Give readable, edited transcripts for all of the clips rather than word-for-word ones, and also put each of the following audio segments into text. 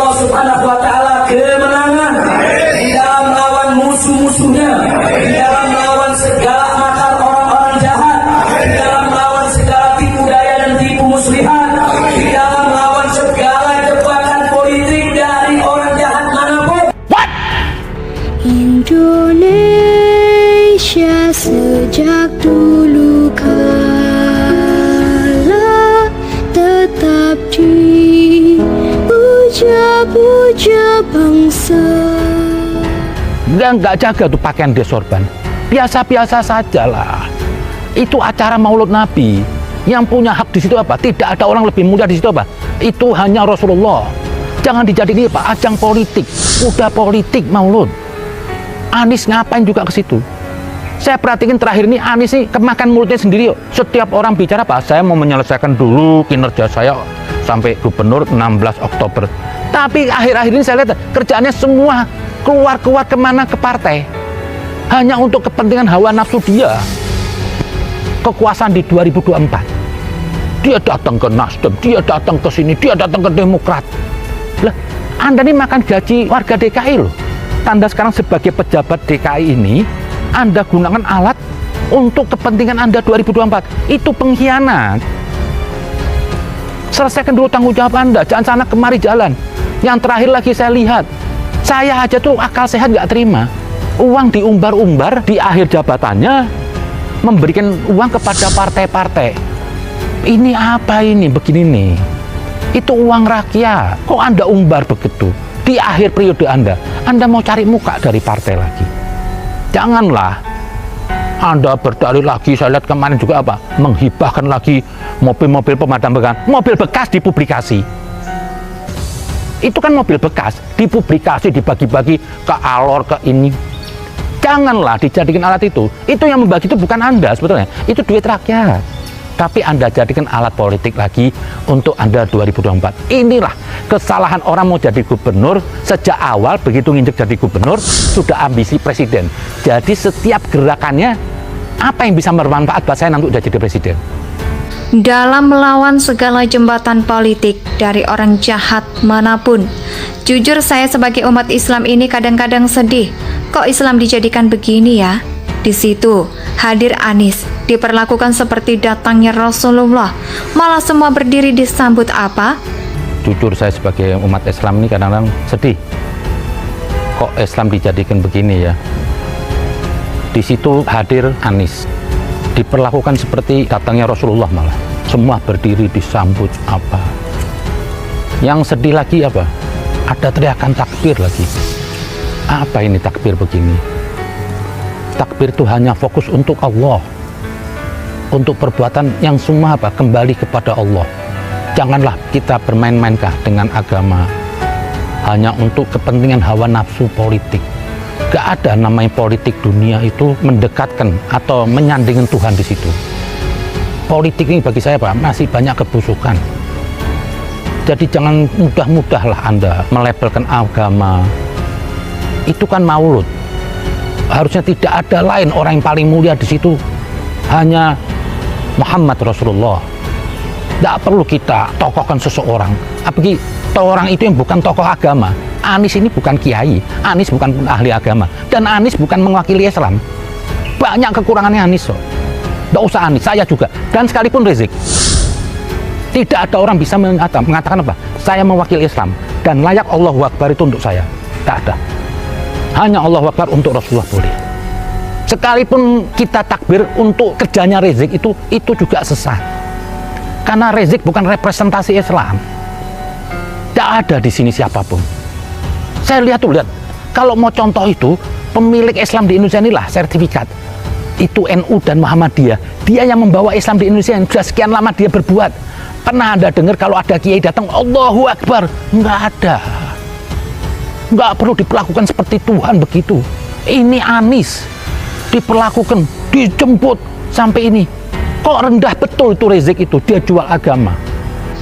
Allah Subhanahu wa Ta'ala kemenangan di dalam melawan musuh-musuhnya, di dalam melawan segala makar orang-orang jahat, di dalam melawan segala tipu daya dan tipu muslihat, di dalam melawan segala jebakan politik dari orang jahat manapun. Indonesia sejak dulu kala tetap dipuja-puja bangsa. Dia nggak jaga tuh pakaian dia sorban, biasa-biasa saja lah. Itu acara Maulud Nabi. Yang punya hak di situ apa? Tidak ada orang lebih mulia di situ apa? Itu hanya Rasulullah. Jangan dijadikan apa? Ajang politik. Udah politik Maulud. Anies ngapain juga ke situ? Saya perhatikan terakhir ini Anies nih kemakan mulutnya sendiri. Setiap orang bicara apa? Saya mau menyelesaikan dulu kinerja saya sampai gubernur 16 Oktober. Tapi akhir-akhir ini saya lihat kerjaannya semua keluar kemana ke partai. Hanya untuk kepentingan hawa nafsu dia. Kekuasaan di 2024. Dia datang ke Nasdem, dia datang ke sini, dia datang ke Demokrat. Lah, Anda ini makan gaji warga DKI loh. Anda sekarang sebagai pejabat DKI ini, Anda gunakan alat untuk kepentingan Anda 2024. Itu pengkhianat. Selesaikan dulu tanggung jawab Anda, jangan sana kemari jalan. Yang terakhir lagi saya lihat, saya aja tuh akal sehat nggak terima. Uang diumbar-umbar di akhir jabatannya, memberikan uang kepada partai-partai. Ini apa ini? Begini nih. Itu uang rakyat. Kok Anda umbar begitu? Di akhir periode Anda mau cari muka dari partai lagi. Janganlah Anda berdalih lagi. Saya lihat kemarin juga apa? Menghibahkan lagi mobil-mobil pemadam kebakaran. Mobil bekas dipublikasi. Itu kan mobil bekas dipublikasi, dibagi-bagi ke Alor, ke ini. Janganlah dijadikan alat itu. Itu yang membagi itu bukan Anda sebetulnya. Itu duit rakyat. Tapi Anda jadikan alat politik lagi untuk Anda 2024. Inilah kesalahan orang mau jadi gubernur. Sejak awal begitu nginjek jadi gubernur sudah ambisi presiden. Jadi setiap gerakannya apa yang bisa bermanfaat buat saya nanti udah jadi presiden. Dalam melawan segala jembatan politik dari orang jahat manapun, jujur saya sebagai umat Islam ini kadang-kadang sedih. Kok Islam dijadikan begini ya? Di situ hadir Anies, diperlakukan seperti datangnya Rasulullah. Malah semua berdiri disambut apa? Jujur saya sebagai umat Islam ini kadang-kadang sedih. Kok Islam dijadikan begini ya? Di situ hadir Anies, diperlakukan seperti datangnya Rasulullah malah. Semua berdiri disambut apa. Yang sedih lagi apa? Ada teriakan takbir lagi. Apa ini takbir begini? Takbir itu hanya fokus untuk Allah. Untuk perbuatan yang semua apa? Kembali kepada Allah. Janganlah kita bermain-mainkah dengan agama. Hanya untuk kepentingan hawa nafsu politik. Gak ada namanya politik dunia itu mendekatkan atau menyandingkan Tuhan di situ. Politik ini bagi saya Pak, masih banyak kebusukan. Jadi jangan mudah-mudahlah Anda melabelkan agama. Itu kan Maulud. Harusnya tidak ada lain orang yang paling mulia di situ. Hanya Muhammad Rasulullah. Tidak perlu kita tokohkan seseorang. Apalagi orang itu yang bukan tokoh agama. Anies ini bukan kiai, Anies bukan ahli agama, dan Anies bukan mewakili Islam. Banyak kekurangannya Anies. Tidak usah Anies, saya juga. Dan sekalipun Rizik, tidak ada orang bisa mengatakan apa? Saya mewakili Islam dan layak Allahu Akbar itu untuk saya. Tidak ada. Hanya Allahu Akbar untuk Rasulullah boleh. Sekalipun kita takbir untuk kerjanya Rizik itu juga sesat. Karena Rizik bukan representasi Islam. Tidak ada di sini siapapun. Saya lihat, kalau mau contoh itu, pemilik Islam di Indonesia inilah sertifikat. Itu NU dan Muhammadiyah. Dia yang membawa Islam di Indonesia yang sudah sekian lama dia berbuat. Pernah Anda dengar kalau ada kiai datang, Allahu Akbar? Enggak ada. Enggak perlu diperlakukan seperti Tuhan begitu. Ini Anies diperlakukan, dijemput sampai ini. Kok rendah betul itu Rizik itu, dia jual agama.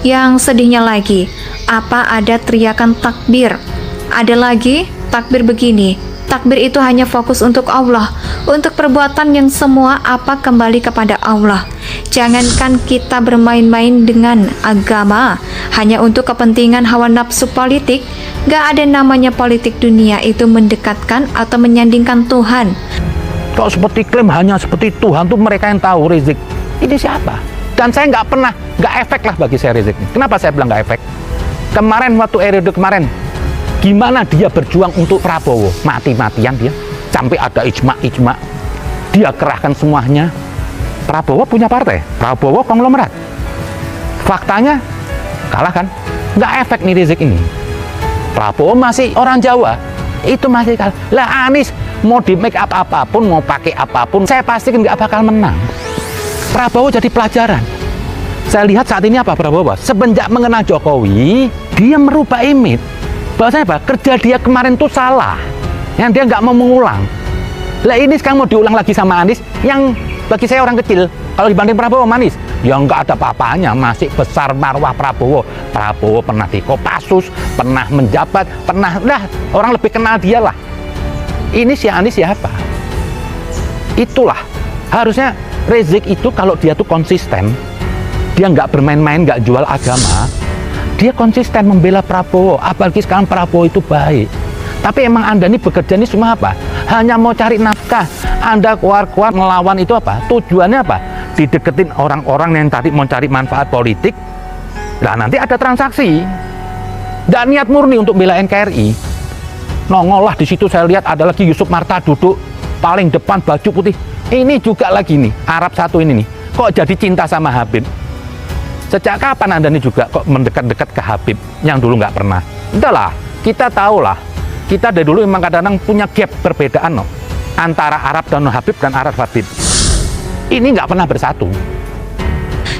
Yang sedihnya lagi, apa ada teriakan takbir? Ada lagi takbir begini, Takbir itu hanya fokus untuk Allah, untuk perbuatan yang semua apa kembali kepada Allah. Jangankan kita bermain-main dengan agama, hanya untuk kepentingan hawa nafsu politik, gak ada namanya politik dunia itu mendekatkan atau menyandingkan Tuhan. Kok seperti klaim hanya seperti Tuhan tuh mereka yang tahu Rizik. Ini siapa? Dan saya nggak efek lah bagi saya Rizik. Kenapa saya bilang nggak efek? Kemarin waktu periode kemarin, gimana dia berjuang untuk Prabowo, mati-matian dia, sampai ada ijma, dia kerahkan semuanya. Prabowo punya partai, Prabowo konglomerat. Faktanya kalah kan? Nggak efek nih Rizik ini. Prabowo masih orang Jawa, itu masih kalah. Lah Anies mau di make up apapun, mau pakai apapun, saya pastikan nggak bakal menang. Prabowo jadi pelajaran. Saya lihat saat ini apa Prabowo? Semenjak mengenal Jokowi, dia merubah image. Bahwasanya apa? Kerja dia kemarin tuh salah, yang dia nggak mau mengulang. Lah ini sekarang mau diulang lagi sama Anies, yang bagi saya orang kecil. Kalau dibanding Prabowo sama Anies, yang nggak ada apa-apanya, masih besar marwah Prabowo. Prabowo pernah di Kopassus, pernah menjabat, pernah lah orang lebih kenal dia lah. Ini si Anies siapa? Itulah harusnya Rizik itu kalau dia tuh konsisten, dia nggak bermain-main, nggak jual agama, dia konsisten membela Prabowo. Apalagi sekarang Prabowo itu baik. Tapi emang Anda ini bekerja ini semua apa? Hanya mau cari nafkah. Anda keluar-keluar melawan itu apa? Tujuannya apa? Dideketin orang-orang yang tadi mau cari manfaat politik. Nah nanti ada transaksi. Dan niat murni untuk bela NKRI. Nongol lah di situ saya lihat ada lagi Yusuf Marta duduk paling depan baju putih. Ini juga lagi nih Arab satu ini nih. Kok jadi cinta sama Habib? Sejak kapan Anda ini juga kok mendekat-dekat ke Habib yang dulu nggak pernah? Udahlah, kita tahu lah. Kita dari dulu memang kadang-kadang punya gap perbedaan no, antara Arab dan Habib dan Arab Habib. Ini nggak pernah bersatu.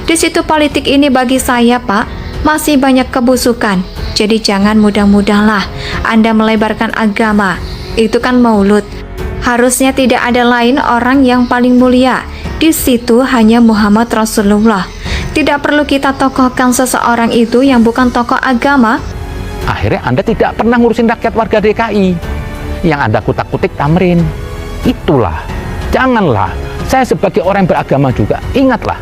Di situ politik ini bagi saya, Pak, masih banyak kebusukan. Jadi jangan mudah-mudahlah Anda melebarkan agama. Itu kan maulud. Harusnya tidak ada lain orang yang paling mulia. Di situ hanya Muhammad Rasulullah. Tidak perlu kita tokohkan seseorang itu yang bukan tokoh agama. Akhirnya Anda tidak pernah ngurusin rakyat warga DKI. Yang Anda kutak-kutik Tamrin. Itulah. Janganlah. Saya sebagai orang yang beragama juga, ingatlah.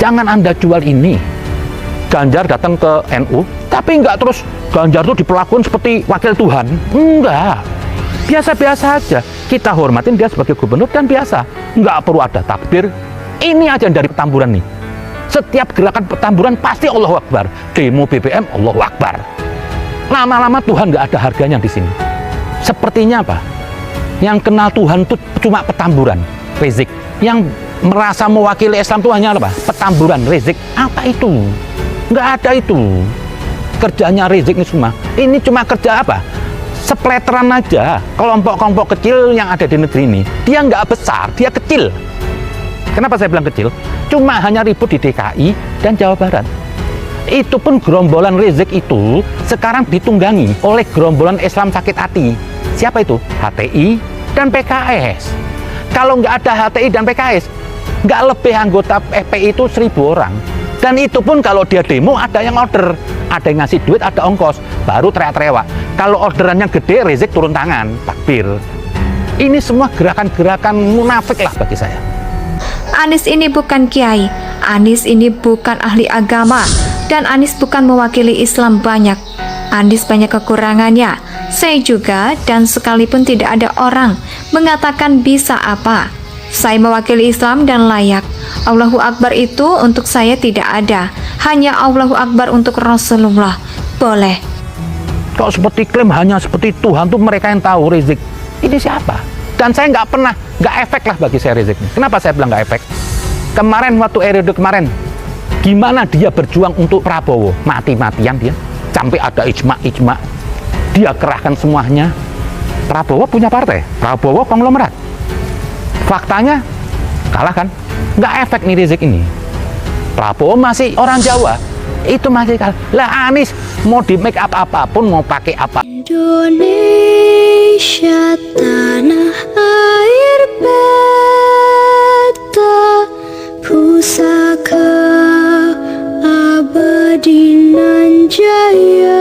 Jangan Anda jual ini. Ganjar datang ke NU, tapi enggak terus Ganjar tuh diperlakukan seperti wakil Tuhan. Enggak. Biasa-biasa aja. Kita hormatin dia sebagai gubernur dan biasa. Enggak perlu ada takbir. Ini aja dari Petamburan nih. Setiap gerakan Petamburan pasti Allahu Akbar. Demo BBM Allahu Akbar. Lama-lama Tuhan nggak ada harganya di sini. Sepertinya apa? Yang kenal Tuhan tuh cuma Petamburan, Rizik. Yang merasa mewakili Islam itu hanya apa? Petamburan, Rizik. Apa itu? Nggak ada itu. Kerjanya Rizik ini semua. Ini cuma kerja apa? Sepleteran aja. Kelompok-kelompok kecil yang ada di negeri ini. Dia nggak besar, dia kecil. Kenapa saya bilang kecil? Cuma hanya ribut di DKI dan Jawa Barat. Itu pun gerombolan Rizik itu sekarang ditunggangi oleh gerombolan Islam sakit hati. Siapa itu? HTI dan PKS. Kalau nggak ada HTI dan PKS, nggak lebih anggota FPI itu 1.000 orang. Dan itu pun kalau dia demo ada yang order, ada yang ngasih duit, ada ongkos, baru teriak-teriak. Kalau orderannya gede, Rizik turun tangan, takbir. Ini semua gerakan-gerakan munafik lah bagi saya. Anies ini bukan kiai, Anies ini bukan ahli agama, dan Anies bukan mewakili Islam banyak. Anies banyak kekurangannya. Saya juga, dan sekalipun tidak ada orang mengatakan bisa apa. Saya mewakili Islam dan layak. Allahu Akbar itu untuk saya tidak ada. Hanya Allahu Akbar untuk Rasulullah. Boleh. Kok seperti klaim hanya seperti Tuhan tuh mereka yang tahu Rizik. Ini siapa? Dan saya nggak efek lah bagi saya Rizik. Kenapa saya bilang nggak efek? Kemarin waktu periode kemarin, gimana dia berjuang untuk Prabowo, mati-matian dia, sampai ada ijma. Dia kerahkan semuanya. Prabowo punya partai, Prabowo konglomerat. Faktanya kalah kan? Nggak efek nih Rizik ini. Prabowo masih orang Jawa, itu masih kalah. Lah Anies mau di make up apapun, mau pakai apa? Indonesia tanah air beta, pusaka abadi nan jaya.